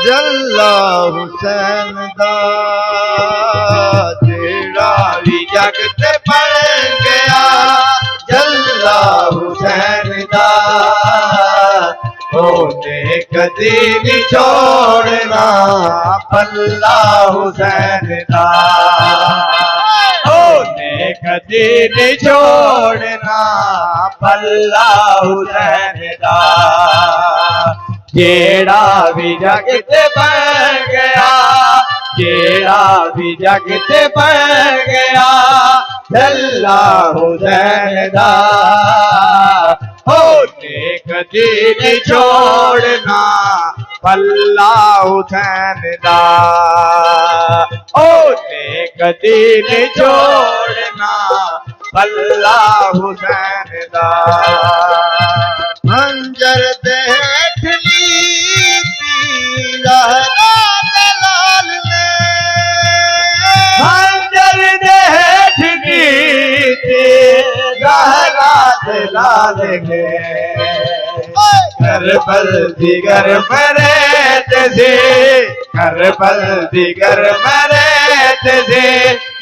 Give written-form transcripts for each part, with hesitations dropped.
जल्ला हुसैन दा जेड़ा भी जग ते पड़ गया जल्ला हुसैन दा ओने कदी नहीं छोड़ना पल्ला हुसैन दा ओने कदी नहीं छोड़ना पल्ला हुसैन दा जेड़ा भी जग ते बन गया जेड़ा भी जग ते बन गया जल्ला हुसैन दा होने कदी नहीं छोड़ना पल्ला हुसैन दा होने कदी नहीं छोड़ना पल्ला हुसैन दा मंजर दे ज़हरा दलाल ने मंजर दे थी ज़हरा दलाल ने करबल दिगर मरेत से करबल दिगर मरेत से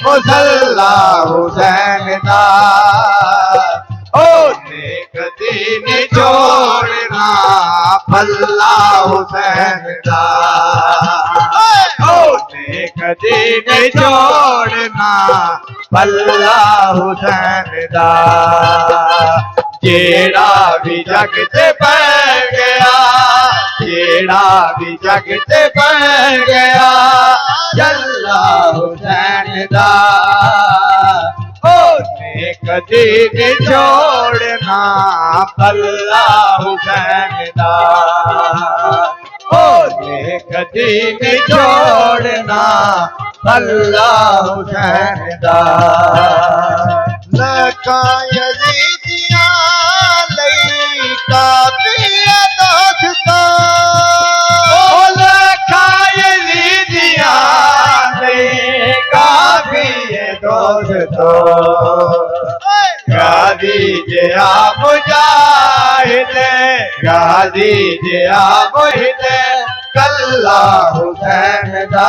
मुसल्ला हुसैन दा ओने कदी नहीं छोड़ना पल्ला हुसैन दा ओने कदी नहीं छोड़ना पल्ला हुसैन दा जेड़ा भी जग ते बन गया जेड़ा भी जग ते बन गया जल्ला हुसैन दा ओने कदी नहीं छोड़ना पल्ला हुसैन दा ओने कदी नहीं छोड़ना पल्ला हुसैन दा लका यजीदियां लई काफिया दोस्ता लका यजीदियां लई काफिया दोस्ता गादी जिया मुजाहिद गादी जिया मुहिद कल्ला हुसैन दा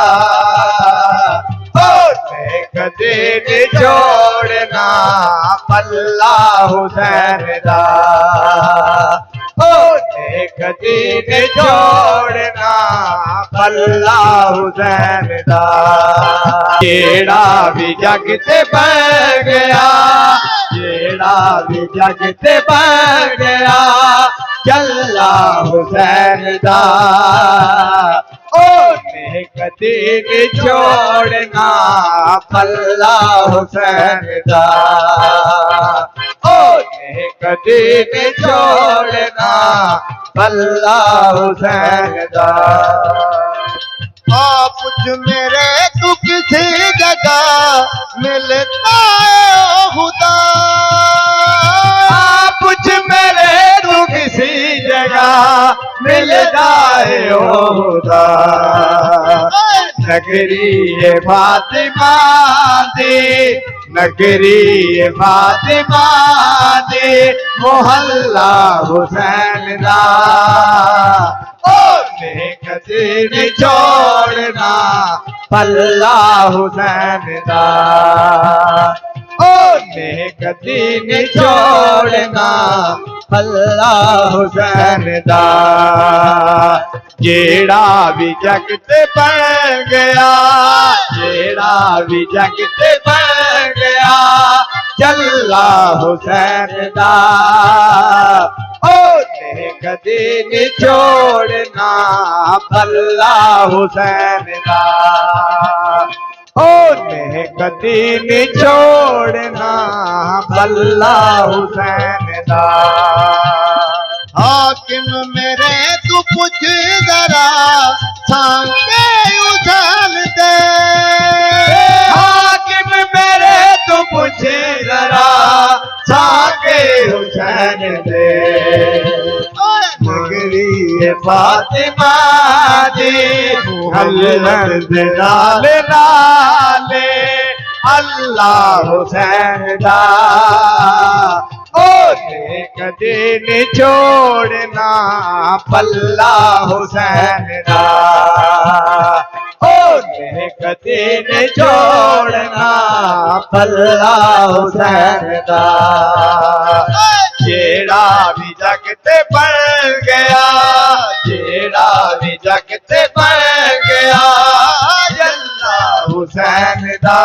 ओने कदी नहीं छोड़ना पल्ला हुसैन दा ओने कदी नहीं छोड़ना पल्ला हुसैन दा जेड़ा भी जग ते बन गया जेड़ा भी जग ते बन गया जल्ला हुसैन दा ओने कदी नहीं छोड़ना पल्ला हुसैन दा ओने कदी नहीं छोड़ना पल्ला हुसैन दा पूछ मेरे तू किसी जगह मिलता है खुदा पूछ मेरे तू किसी जगह मिलता है खुदा नगरी फातिमा दी नगरी फातिमा दी मोहल्ला हुसैन दा ओने कदी नहीं छोड़ना पल्ला हुसैन दा ओने कदी नहीं छोड़ना पल्ला हुसैन दा जेड़ा भी जग ते बन गया जेड़ा भी जग ते बन गया जल्ला हुसैन दा ओने कदी नहीं छोड़ना पल्ला हुसैन दा ओने कदी नहीं छोड़ना पल्ला हुसैन दा हाकिम मेरे तू पूछ जरा सांके उछाल दे हाकिम मेरे तू पूछ जरा सांके हुसैन दे नगरी फातिमा दी हल्लर नाले नाले अल्लाह हुसैन दा ओने कदे नहीं छोड़ना पल्ला हुसैन दा ओने कदे नहीं छोड़ना पल्ला हुसैन दा जेड़ा भी जग ते बन गया जेड़ा भी जग ते बन गया जल्ला हुसैन दा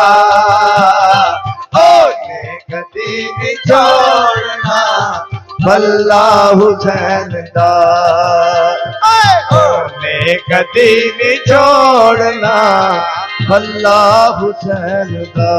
ओने कदी नहीं छोड़ना भला हुसैन दा ओने कदी नहीं छोड़ना भला हुसैन दा